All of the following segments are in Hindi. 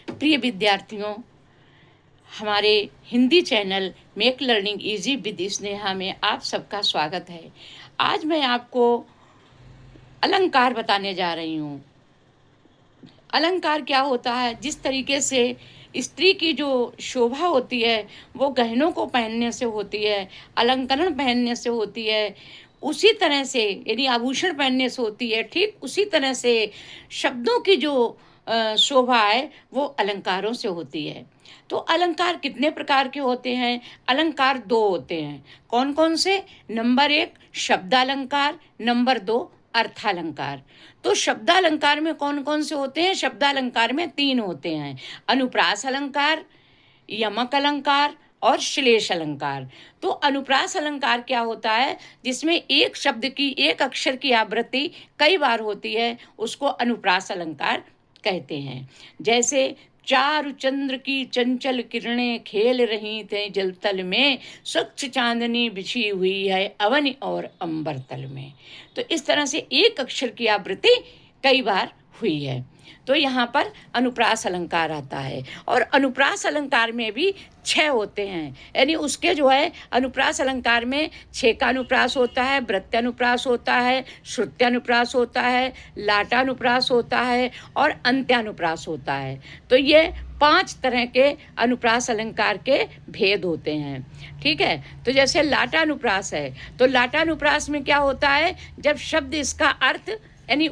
प्रिय विद्यार्थियों, हमारे Hindi channel make learning easy with Sneha में आप सबका स्वागत है। आज मैं आपको अलंकार बताने जा रही हूँ। अलंकार क्या होता है? जिस तरीके से स्त्री की जो शोभा होती है वो गहनों को पहनने से होती है, अलंकरण पहनने से होती है, उसी तरह से यानी आभूषण पहनने से होती है। ठीक उसी तरह से शब्दों की जो शोभा है वो अलंकारों से होती है। तो अलंकार कितने प्रकार के होते हैं? अलंकार दो होते हैं। कौन कौन से? नंबर 1 शब्दालंकार, नंबर 2 अर्थालंकार। तो शब्दालंकार में कौन कौन से होते हैं? शब्दालंकार में 3 होते हैं: अनुप्रास अलंकार, यमक अलंकार और श्लेष अलंकार। तो अनुप्रास अलंकार क्या होता है? जिसमें एक शब्द की, एक अक्षर की आवृत्ति कई बार होती है, उसको अनुप्रास अलंकार कहते हैं। जैसे चारु चंद्र की चंचल किरणें खेल रही थे जलतल में, स्वच्छ चांदनी बिछी हुई है अवन और अंबर तल में। तो इस तरह से एक अक्षर की आवृत्ति कई बार हुई है, तो यहाँ पर अनुप्रास अलंकार आता है। और अनुप्रास अलंकार में भी 6 होते हैं, यानी उसके जो है अनुप्रास अलंकार में 6 का अनुप्रास होता है, वृत्यानुप्रास होता है, श्रुत्यानुप्रास होता है, लाटानुप्रास होता है और अंत्यानुप्रास होता है। तो ये 5 तरह के अनुप्रास अलंकार के भेद होते हैं। ठीक है, तो जैसे लाटानुप्रास है, तो लाटानुप्रास में क्या होता है? जब शब्द इसका अर्थ यानी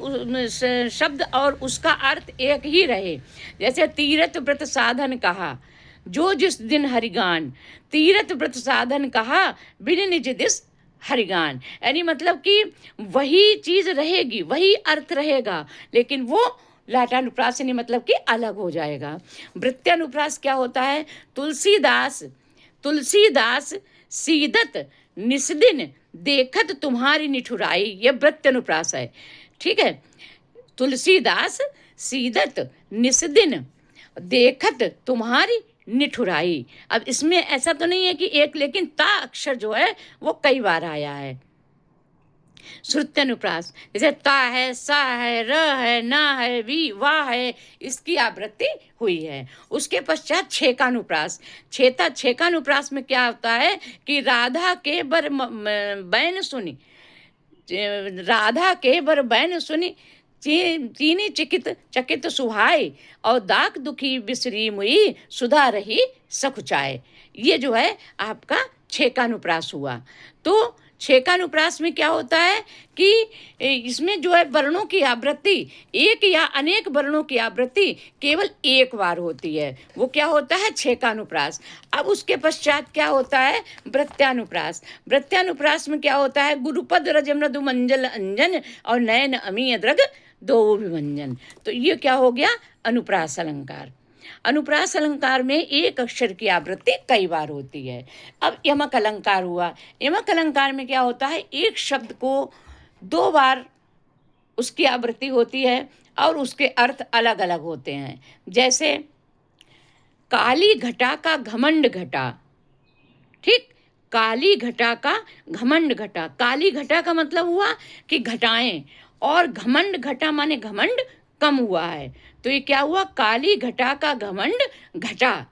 शब्द और उसका अर्थ एक ही रहे। जैसे तीरथ व्रत साधन कहा जो जिस दिन हरिगान, तीरथ व्रत साधन कहा बिन निज दिस हरिगान, यानी मतलब कि वही चीज रहेगी, वही अर्थ रहेगा, लेकिन वो लाटानुप्रास यानी मतलब कि अलग हो जाएगा। वृत्यानुप्रास क्या होता है? तुलसीदास सीदत निस्दिन देखत तुम्हारी निठुराई, ये वृत्यानुप्रास है। ठीक है, तुलसीदास सीदत निस्दिन देखत तुम्हारी निठुराई। अब इसमें ऐसा तो नहीं है कि एक, लेकिन ता अक्षर जो है वो कई बार आया है। श्रुत्यानुप्रास जैसे ता है, सा है, र है, ना है, वी, वाह है, इसकी आवृत्ति हुई है। उसके पश्चात छेकानुप्रास। छेकानुप्रास में क्या होता है कि राधा के बर बैन सुनी, राधा के बर बैन सुनी चीनी चकित सुहाय, और दाक दुखी बिसरी मुई सुधा रही सखुचाए। ये जो है आपका छेकानुप्रास हुआ। तो छेकानुप्रास में क्या होता है कि इसमें जो है वर्णों की आवृत्ति, एक या अनेक वर्णों की आवृत्ति केवल एक बार होती है, वो क्या होता है? छेकानुप्रास। अब उसके पश्चात क्या होता है? वृत्यानुप्रास। वृत्यानुप्रास में क्या होता है? गुरुपद रज मृदु मंजल अंजन और नयन अमीय द्रग दो विभंजन। तो ये क्या हो गया? अनुप्रास अलंकार। अनुप्रास अलंकार में एक अक्षर की आवृत्ति कई बार होती है। अब यमक अलंकार हुआ। यमक अलंकार में क्या होता है? एक शब्द को 2 बार उसकी आवृत्ति होती है और उसके अर्थ अलग अलग होते हैं। जैसे काली घटा का घमंड घटा। ठीक, काली घटा का घमंड घटा। काली घटा का मतलब हुआ कि घटाएं, और घमंड घटा माने घमंड कम हुआ है, तो ये क्या हुआ? काली घटा का घमंड घटा।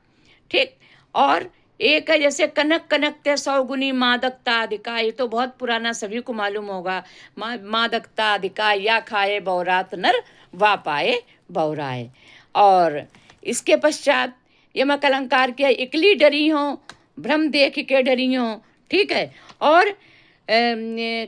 ठीक, और एक है जैसे कनक कनकते सौगुनी मादकता अधिका, ये तो बहुत पुराना, सभी को मालूम होगा। मादकता अधिका या खाए बौरात नर वा पाए बौराए। और इसके पश्चात यमक अलंकार के इकली डरी हो भ्रम देख के डरी हो। ठीक है, और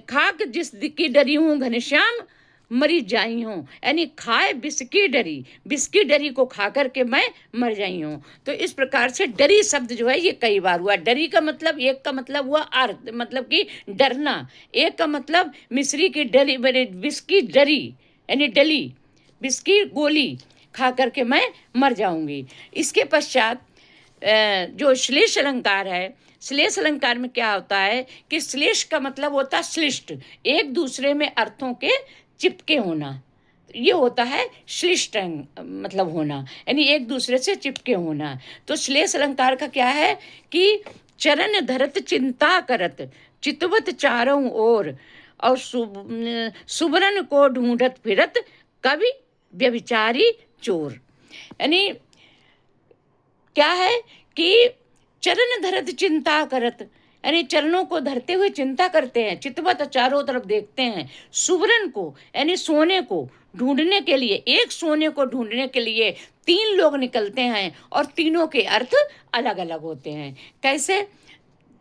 खाक जिस की डरी हूँ घनश्याम मरी जाई हूँ, यानी खाए बिस्की डरी, बिस्की डरी को खा करके मैं मर जाई हूँ। तो इस प्रकार से डरी शब्द जो है ये कई बार हुआ। डरी का मतलब, एक का मतलब हुआ अर्थ, मतलब कि डरना। एक का मतलब मिश्री की डली, बिस्की डरी यानी डली, बिस्की गोली खा करके मैं मर जाऊंगी। इसके पश्चात जो श्लेष अलंकार है, श्लेष अलंकार में क्या होता है कि श्लेष का मतलब होता है श्लिष्ट, एक दूसरे में अर्थों के चिपके होना। ये होता है श्लिष्ट मतलब होना, यानी एक दूसरे से चिपके होना। तो श्लेष अलंकार का क्या है कि चरण धरत चिंता करत चितवत चारों ओर, और सुबरन को ढूंढत फिरत कवि व्यभिचारी चोर। यानी क्या है कि चरण धरत चिंता करत, यानी चरणों को धरते हुए चिंता करते हैं, चितवत चारों तरफ देखते हैं, सुवर्ण को यानी सोने को ढूंढने के लिए, एक सोने को ढूंढने के लिए 3 लोग निकलते हैं और तीनों के अर्थ अलग अलग होते हैं। कैसे?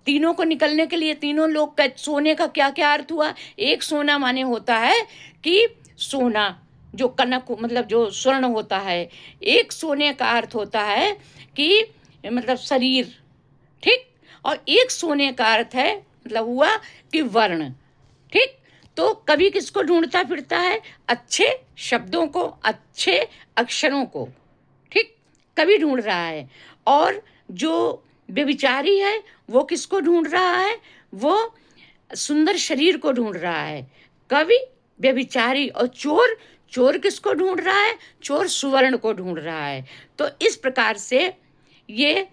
तीनों को निकलने के लिए तीनों लोग का सोने का क्या क्या अर्थ हुआ? एक सोना माने होता है कि सोना जो कनक मतलब जो स्वर्ण होता है, एक सोने का अर्थ होता है कि मतलब शरीर, ठीक, और एक सोने का अर्थ है मतलब हुआ कि वर्ण, ठीक। तो कवि किसको ढूंढता फिरता है? अच्छे शब्दों को, अच्छे अक्षरों को, ठीक, कवि ढूंढ रहा है। और जो व्यभिचारी है वो किसको ढूंढ रहा है? वो सुंदर शरीर को ढूंढ रहा है कवि, व्यभिचारी। और चोर, चोर किसको ढूंढ रहा है? चोर सुवर्ण को ढूंढ रहा है। तो इस प्रकार से ये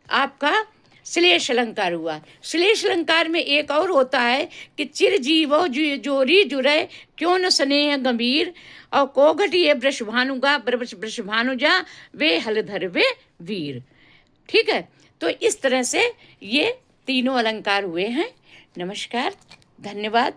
आपका श्लेष अलंकार हुआ। श्लेष अलंकार में एक और होता है कि चिरजीवो जोरी जुरे क्यों न स्नेह गंभीर, और कोघट ये वृषभानुगा वृषभानुजा वे हलधर वे वीर, ठीक है। तो इस तरह से ये तीनों अलंकार हुए हैं। नमस्कार, धन्यवाद।